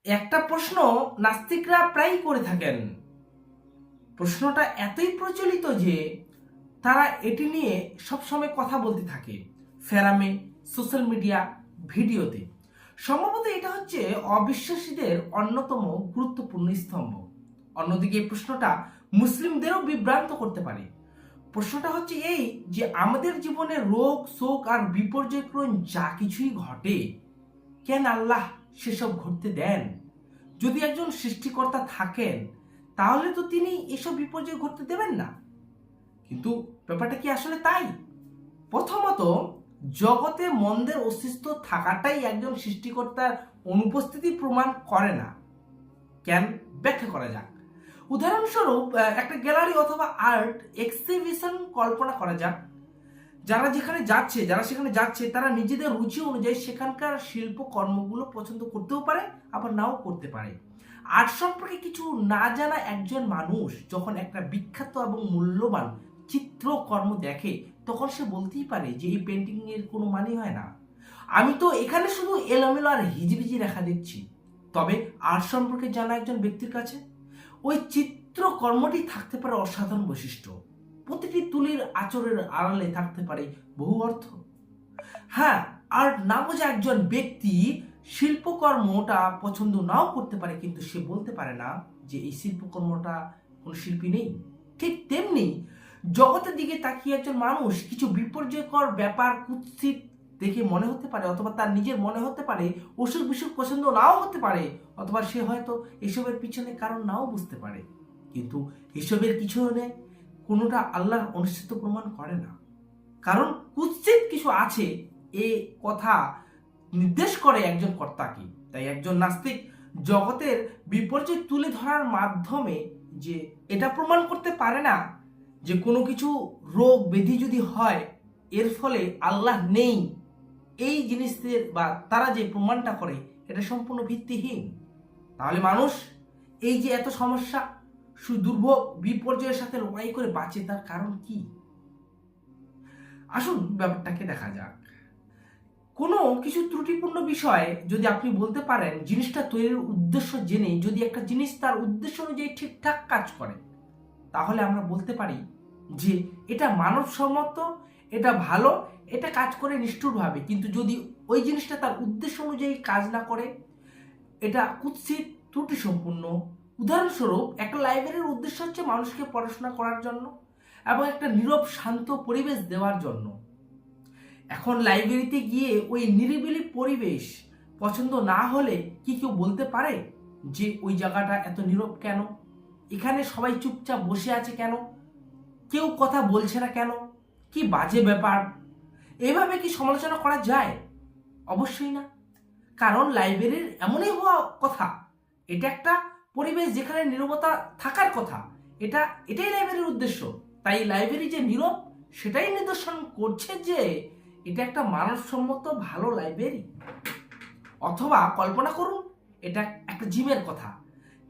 একটা প্রশ্ন নাস্তিকরা প্রায়ই করে থাকেন। প্রশ্নটা এতই প্রচলিত যে তারা এটি নিয়ে সবসময় কথা বলতে থাকে ফেরামে, সোশ্যাল মিডিয়া, ভিডিওতে। সম্ভবত এটা হচ্ছে অবিশ্বাসীদের অন্যতম গুরুত্বপূর্ণ স্তম্ভ। অন্যদিকে এই প্রশ্নটা মুসলিমদেরও বিভ্রান্ত করতে পারে। প্রশ্নটা হচ্ছে এই যে আমাদের জীবনে রোগ, শোক আর বিপর্যয়ক্রম যা কিছুই ঘটে, কেন আল্লাহ সেসব ঘটতে দেন? যদি একজন সৃষ্টিকর্তা থাকেন তাহলে তো তিনি এসব বিপর্যয় ঘটতে দেবেন না। কিন্তু ব্যাপারটা কি আসলে তাই? প্রথমত, জগতে মন্দের অস্তিত্ব থাকাটাই একজন সৃষ্টিকর্তার অনুপস্থিতি প্রমাণ করে না। কেন? ব্যাখ্যা করা যাক। উদাহরণস্বরূপ, একটা গ্যালারি অথবা আর্ট এক্সিবিশন কল্পনা করা যাক। যারা সেখানে যাচ্ছে তারা নিজেদের রুচি অনুযায়ী সেখানকার শিল্পকর্মগুলো পছন্দ করতেও পারে, আবার নাও করতে পারে। আর্ট সম্পর্কে কিছু না জানা একজন মানুষ যখন একটা বিখ্যাত এবং মূল্যবান চিত্রকর্ম দেখে, তখন সে বলতেই পারে যে এই পেন্টিং এর কোনো মানে হয় না। আমি তো এখানে শুধু এলোমেলো আর হিজিবিজি রেখা দেখছি। তবে আর্ট সম্পর্কে জানা একজন ব্যক্তির কাছে ওই চিত্রকর্মটি থাকতে পারে অসাধারণ বৈশিষ্ট্য। প্রতিটি তুলির আঁচড়ের আড়ালে থাকতে পারে বহু অর্থ। হ্যাঁ, আর্ট না বোঝা একজন ব্যক্তি শিল্পকর্মটা পছন্দ নাও করতে পারে, কিন্তু সে বলতে পারে না যে এই শিল্পকর্মটা কোনো শিল্পী নেই। ঠিক তেমনি জগতের দিকে তাকিয়ে একজন মানুষ কিছু বিপর্যয়কর ব্যাপার কুৎসিত দেখে মনে হতে পারে, অথবা তার নিজের মনে হতে পারে অসুখ বিসুখ পছন্দ নাও হতে পারে, অথবা সে হয়তো এসবের পিছনে কারণ নাও বুঝতে পারে। কিন্তু এসবের পিছনে কোনোটা আল্লাহর অনিশ্চিত প্রমাণ করে না। কারণ কুৎসিত কিছু আছে এ কথা নির্দেশ করে একজন কর্তাকে। তাই একজন নাস্তিক জগতের বিপর্যয় তুলে ধরার মাধ্যমে যে এটা প্রমাণ করতে পারে না যে কোনো কিছু রোগ ব্যাধি যদি হয় এর ফলে আল্লাহ নেই, এই জিনিসদের বা তারা যে প্রমাণটা করে এটা সম্পূর্ণ ভিত্তিহীন। তাহলে মানুষ এই যে এত সমস্যা, দুর্ভোগ, বিপর্যয়ের সাথে লড়াই করে বাঁচে, তার কারণ কি? আসুন ব্যাপারটাকে দেখা যাক। কোনো কিছু ত্রুটিপূর্ণ বিষয় যদি আপনি বলতে পারেন, জিনিসটা তৈরির উদ্দেশ্য জেনে যদি একটা জিনিস তার উদ্দেশ্য অনুযায়ী ঠিকঠাক কাজ করে, তাহলে আমরা বলতে পারি যে এটা মানবসম্মত, এটা ভালো, এটা কাজ করে নিষ্ঠুরভাবে। কিন্তু যদি ওই জিনিসটা তার উদ্দেশ্য অনুযায়ী কাজ না করে, এটা কুৎসিত, ত্রুটি সম্পূর্ণ। উদাহরণস্বরূপ, একটা লাইব্রেরির উদ্দেশ্য হচ্ছে মানুষকে পড়াশোনা করার জন্য এবং একটা নীরব শান্ত পরিবেশ দেওয়ার জন্য। এখন লাইব্রেরিতে গিয়ে ওই নিরিবিলি পরিবেশ পছন্দ না হলে কি কেউ বলতে পারে যে ওই জায়গাটা এত নীরব কেন? এখানে সবাই চুপচাপ বসে আছে কেন? কেউ কথা বলছে না কেন? কি বাজে ব্যাপার! এভাবে কি সমালোচনা করা যায়? অবশ্যই না। কারণ লাইব্রেরির এমনই হওয়া কথা, এটা একটা পরিবেশ যেখানে নীরবতা থাকার কথা। এটাই লাইব্রেরির উদ্দেশ্য। তাই লাইব্রেরি যে নীরব, সেটাই নিদর্শন করছে যে এটা একটা মানবসম্মত ভালো লাইব্রেরি। অথবা কল্পনা করুন, এটা একটা জিমের কথা।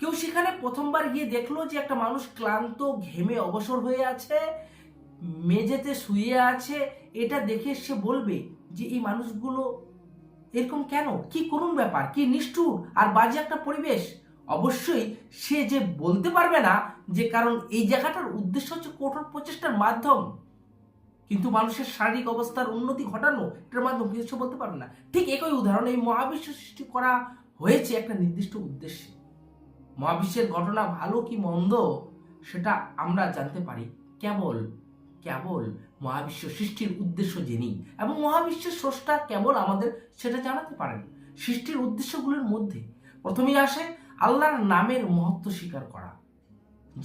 কেউ সেখানে প্রথমবার গিয়ে দেখলো যে একটা মানুষ ক্লান্ত, ঘেমে অবসর হয়ে আছে, মেঝেতে শুয়ে আছে। এটা দেখে সে বলবে যে এই মানুষগুলো এরকম কেন? কি করুণ ব্যাপার, কি নিষ্ঠুর আর বাজে একটা পরিবেশ। অবশ্যই সে যে বলতে পারবে না যে কারণ এই জায়গাটার উদ্দেশ্য হচ্ছে কঠোর প্রচেষ্টার মাধ্যম, কিন্তু মানুষের শারীরিক অবস্থার উন্নতি ঘটানো, এটার মাধ্যমে কিছু বলতে পারবে না। ঠিক একই উদাহরণ, এই মহাবিশ্ব সৃষ্টি করা হয়েছে একটা নির্দিষ্ট উদ্দেশ্যে। মহাবিশ্বের ঘটনা ভালো কি মন্দ সেটা আমরা জানতে পারি কেবল কেবল মহাবিশ্ব সৃষ্টির উদ্দেশ্য জেনেই, এবং মহাবিশ্বের স্রষ্টা কেবল আমাদের সেটা জানাতে পারেন। সৃষ্টির উদ্দেশ্যগুলোর মধ্যে প্রথমেই আসে আল্লাহর নামের মহত্ব স্বীকার করা।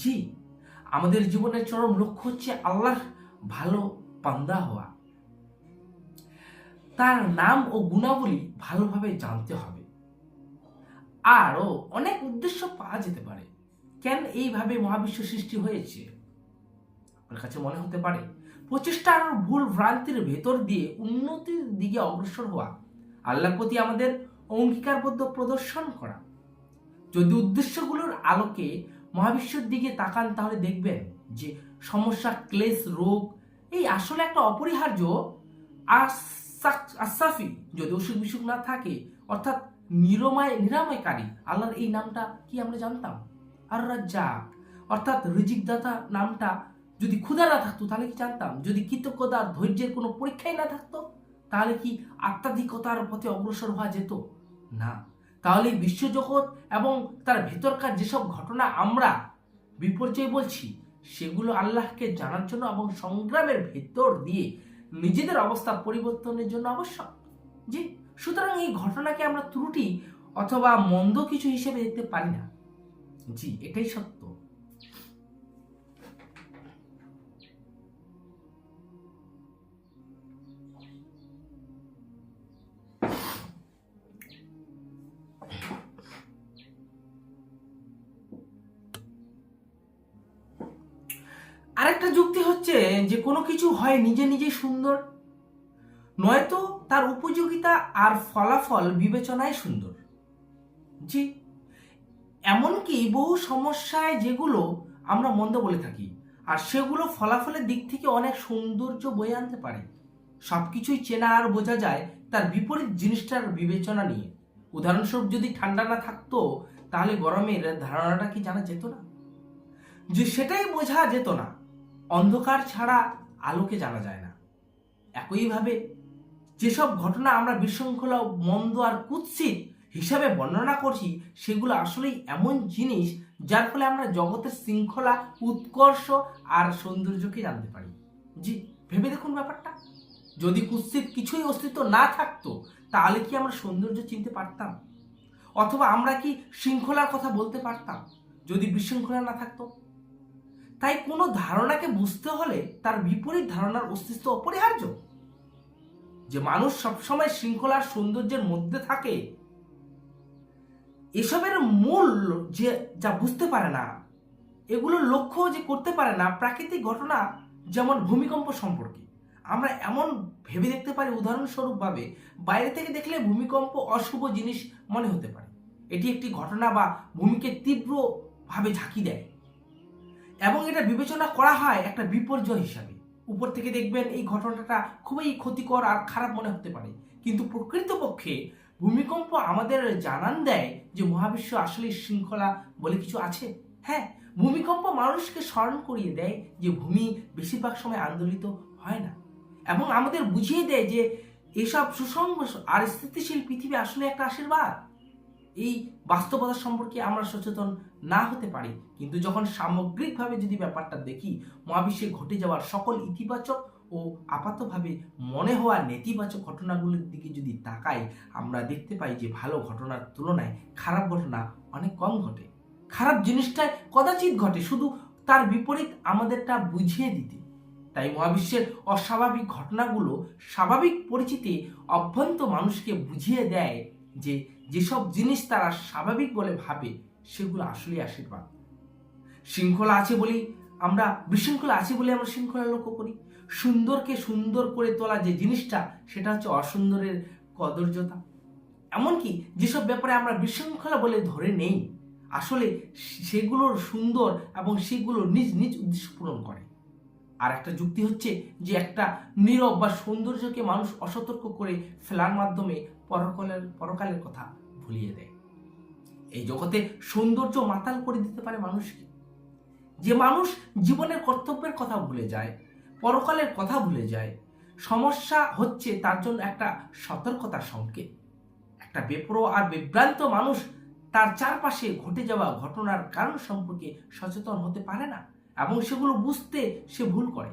জি, আমাদের জীবনের চরম লক্ষ্য হচ্ছে আল্লাহর ভালো বান্দা হওয়া। তার নাম ও গুণাবলী ভালোভাবে জানতে হবে। আরও অনেক উদ্দেশ্য পাওয়া যেতে পারে কেন এইভাবে মহাবিশ্ব সৃষ্টি হয়েছে। আপনার কাছে মনে হতে পারে প্রচেষ্টা আর ভুল ভ্রান্তির ভেতর দিয়ে উন্নতির দিকে অগ্রসর হওয়া, আল্লাহর প্রতি আমাদের অঙ্গীকারবদ্ধ প্রদর্শন করা। যদি উদ্দেশ্যগুলোর আলোকে মহাবিশ্বের দিকে তাকান, তাহলে দেখবেন যে সমস্যা, ক্লেশ, রোগ এই আসলে একটা অপরিহার্য আসাফি। যদি অসুখ বিসুখ না থাকে, অর্থাৎ নিরাময়কারী আল্লাহর এই নামটা কি আমরা জানতাম? আর রাজ্জাক অর্থাৎ রিজিক দাতা নামটা যদি ক্ষুধা না থাকতো তাহলে কি জানতাম? যদি কৃতজ্ঞতার ধৈর্যের কোনো পরীক্ষাই না থাকতো তাহলে কি আত্মাধিকতার পথে অগ্রসর হওয়া যেত? না। তাহলে বিশ্বজগৎ এবং তার ভেতরকার যেসব ঘটনা আমরা বিপর্যয় বলছি সেগুলো আল্লাহকে জানার জন্য এবং সংগ্রামের ভেতর দিয়ে নিজেদের অবস্থা পরিবর্তনের জন্য আবশ্যক। জি, সুতরাং এই ঘটনাকে আমরা ত্রুটি অথবা মন্দ কিছু হিসেবে দেখতে পারি না। জি, এটাই সত্য। আরেকটা যুক্তি হচ্ছে যে কোনো কিছু হয় নিজে নিজে সুন্দর, নয়তো তার উপযোগিতা আর ফলাফল বিবেচনায় সুন্দর। জি, এমনকি বহু সমস্যায় যেগুলো আমরা মন্দ বলে থাকি আর সেগুলো ফলাফলের দিক থেকে অনেক সৌন্দর্য বয়ে আনতে পারে। সবকিছুই চেনা আর বোঝা যায় তার বিপরীত জিনিসটার বিবেচনা নিয়ে। উদাহরণস্বরূপ যদি ঠান্ডা না থাকতো তাহলে গরমের ধারণাটা কি জানা যেত না? যে সেটাই বোঝা যেত না। অন্ধকার ছাড়া আলোকে জানা যায় না। একইভাবে যেসব ঘটনা আমরা বিশৃঙ্খলা, মন্দ আর কুৎসিত হিসাবে বর্ণনা করছি সেগুলো আসলেই এমন জিনিস যার ফলে আমরা জগতের শৃঙ্খলা, উৎকর্ষ আর সৌন্দর্যকে জানতে পারি। জি, ভেবে দেখুন ব্যাপারটা। যদি কুৎসিত কিছুই অস্তিত্ব না থাকতো তাহলে কি আমরা সৌন্দর্য চিনতে পারতাম? অথবা আমরা কি শৃঙ্খলার কথা বলতে পারতাম যদি বিশৃঙ্খলা না থাকতো? তাই কোনো ধারণাকে বুঝতে হলে তার বিপরীত ধারণার অস্তিত্ব অপরিহার্য। যে মানুষ সবসময় শৃঙ্খলার সৌন্দর্যের মধ্যে থাকে, এসবের মূল যে যা বুঝতে পারে না, এগুলো লক্ষ্য যে করতে পারে না প্রাকৃতিক ঘটনা যেমন ভূমিকম্প সম্পর্কে আমরা এমন ভেবে দেখতে পারি। উদাহরণস্বরূপ ভাবে বাইরে থেকে দেখলে ভূমিকম্প অশুভ জিনিস মনে হতে পারে। এটি একটি ঘটনা বা ভূমিকে তীব্রভাবে ঝাঁকি দেয় এবং এটা বিবেচনা করা হয় একটা বিপর্যয় হিসাবে। উপর থেকে দেখবেন এই ঘটনাটা খুবই ক্ষতিকর আর খারাপ মনে হতে পারে, কিন্তু প্রকৃতপক্ষে ভূমিকম্প আমাদের জানান দেয় যে মহাবিশ্ব আসলে শৃঙ্খলা বলে কিছু আছে। হ্যাঁ, ভূমিকম্প মানুষকে স্মরণ করিয়ে দেয় যে ভূমি বেশিরভাগ সময় আন্দোলিত হয় না এবং আমাদের বুঝিয়ে দেয় যে এসব সুসংগ আর স্থিতিশীল পৃথিবী আসলে একটা আশীর্বাদ। এই বাস্তবতা সম্পর্কে আমরা সচেতন না হতে পারি, কিন্তু যখন সামগ্রিকভাবে যদি ব্যাপারটা দেখি, মহাবিশ্বে ঘটে যাওয়ার সকল ইতিবাচক ও আপাতভাবে মনে হওয়া নেতিবাচক ঘটনাগুলোর দিকে যদি তাকাই, আমরা দেখতে পাই যে ভালো ঘটনার তুলনায় খারাপ ঘটনা অনেক কম ঘটে। খারাপ জিনিসটাই কদাচিৎ ঘটে শুধু তার বিপরীত আমাদেরটা বুঝিয়ে দিতে। তাই মহাবিশ্বের অস্বাভাবিক ঘটনাগুলো স্বাভাবিক পরিচিতি অভ্যন্ত মানুষকে বুঝিয়ে দেয় যে যেসব জিনিস তারা স্বাভাবিক বলে ভাবে সেগুলো আসলে আশীর্বাদ। শৃঙ্খলা আছে বলেই আমরা বিশৃঙ্খলা আছে বলে আমরা শৃঙ্খলা লক্ষ্য করি। সুন্দরকে সুন্দর করে তোলা যে জিনিসটা সেটা হচ্ছে অসুন্দরের কদর্যতা। এমনকি যেসব ব্যাপারে আমরা বিশৃঙ্খলা বলে ধরে নেই আসলে সেগুলোর সুন্দর এবং সেগুলো নিজ নিজ উদ্দেশ্য পূরণ করে। আর একটা যুক্তি হচ্ছে যে একটা নীরব বা সৌন্দর্যকে মানুষ অসতর্ক করে ফেলার মাধ্যমে পরকালের কথা ভুলিয়ে দেয়। এই জগতে সৌন্দর্য মাতাল করে দিতে পারে মানুষকে। যে মানুষ জীবনের কর্তব্যের কথা ভুলে যায়, পরকালের কথা ভুলে যায়, সমস্যা হচ্ছে তার জন্য একটা সতর্কতার সংকেত। একটা বেপরোয়া আর বিভ্রান্ত মানুষ তার চারপাশে ঘটে যাওয়া ঘটনার কারণ সম্পর্কে সচেতন হতে পারে না এবং সেগুলো বুঝতে সে ভুল করে।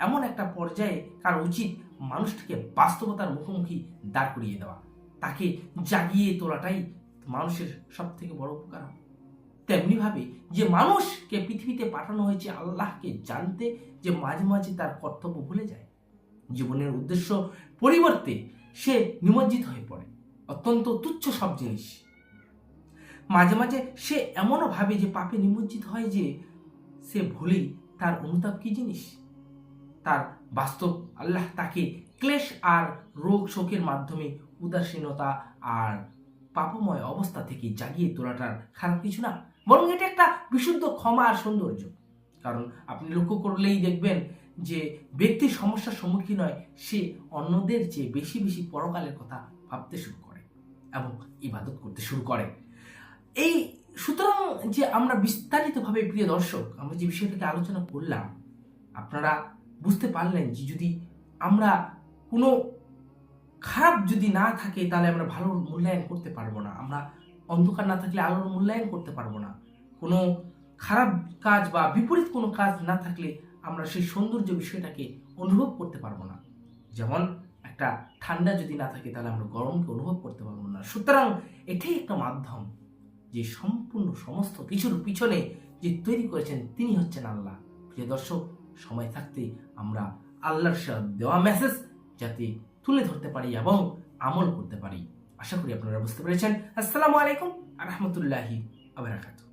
এমন একটা পর্যায়ে কার উচিত মানুষটিকে বাস্তবতার মুখোমুখি দাঁড় করিয়ে দেওয়া, তাকে জাগিয়ে তোলাটাই মানুষের সব থেকে বড় উপকার হবে। তেমনি ভাবে যে মানুষকে পৃথিবীতে পাঠানো হয়েছে আল্লাহকে জানতে, যে মাঝে মাঝে তার কর্তব্য ভুলে যায়, জীবনের উদ্দেশ্য পরিবর্তে সে নিমজ্জিত হয়ে পড়ে অত্যন্ত তুচ্ছ সব জিনিস। মাঝে মাঝে সে এমনও ভাবে যে পাপে নিমজ্জিত হয় যে সে ভুলেই তার অনুতাপ কি জিনিস। তার বাস্তব আল্লাহ তাকে ক্লেশ আর রোগ শোকের মাধ্যমে উদাসীনতা আর পাপময় অবস্থা থেকে জাগিয়ে তোলাটার খারাপ কিছু না, বরং এটা একটা বিশুদ্ধ ক্ষমা আর সৌন্দর্য। কারণ আপনি লক্ষ্য করলেই দেখবেন যে ব্যক্তি সমস্যার সম্মুখীন হয় সে অন্যদের চেয়ে বেশি বেশি পরকালের কথা ভাবতে শুরু করে এবং ইবাদত করতে শুরু করে। এই সুতরাং যে আমরা বিস্তারিতভাবে প্রিয় দর্শক আমরা যে বিষয়টাকে আলোচনা করলাম, আপনারা বুঝতে পারলেন যে যদি আমরা কোনো খারাপ যদি না থাকে তাহলে আমরা ভালোর মূল্যায়ন করতে পারবো না, আমরা অন্ধকার না থাকলে আলোর মূল্যায়ন করতে পারবো না, কোনো খারাপ কাজ বা বিপরীত কোনো কাজ না থাকলে আমরা সেই সৌন্দর্য বিষয়টাকে অনুভব করতে পারবো না। যেমন একটা ঠান্ডা যদি না থাকে তাহলে আমরা গরমকে অনুভব করতে পারবো না। সুতরাং এটাই একটা মাধ্যম যে সম্পূর্ণ সমস্ত কিছুর পিছনে যে তৈরি করেছেন তিনি হচ্ছেন আল্লাহ। প্রিয় দর্শক, সময় থাকতে আমরা আল্লাহর দেওয়া মেসেজ যাতে তুলে ধরতে পারি এবং আমল করতে পারি। আশা করি আপনারা বুঝতে পেরেছেন। আসসালামু আলাইকুম ওয়া রাহমাতুল্লাহি ওয়া বারাকাতুহু।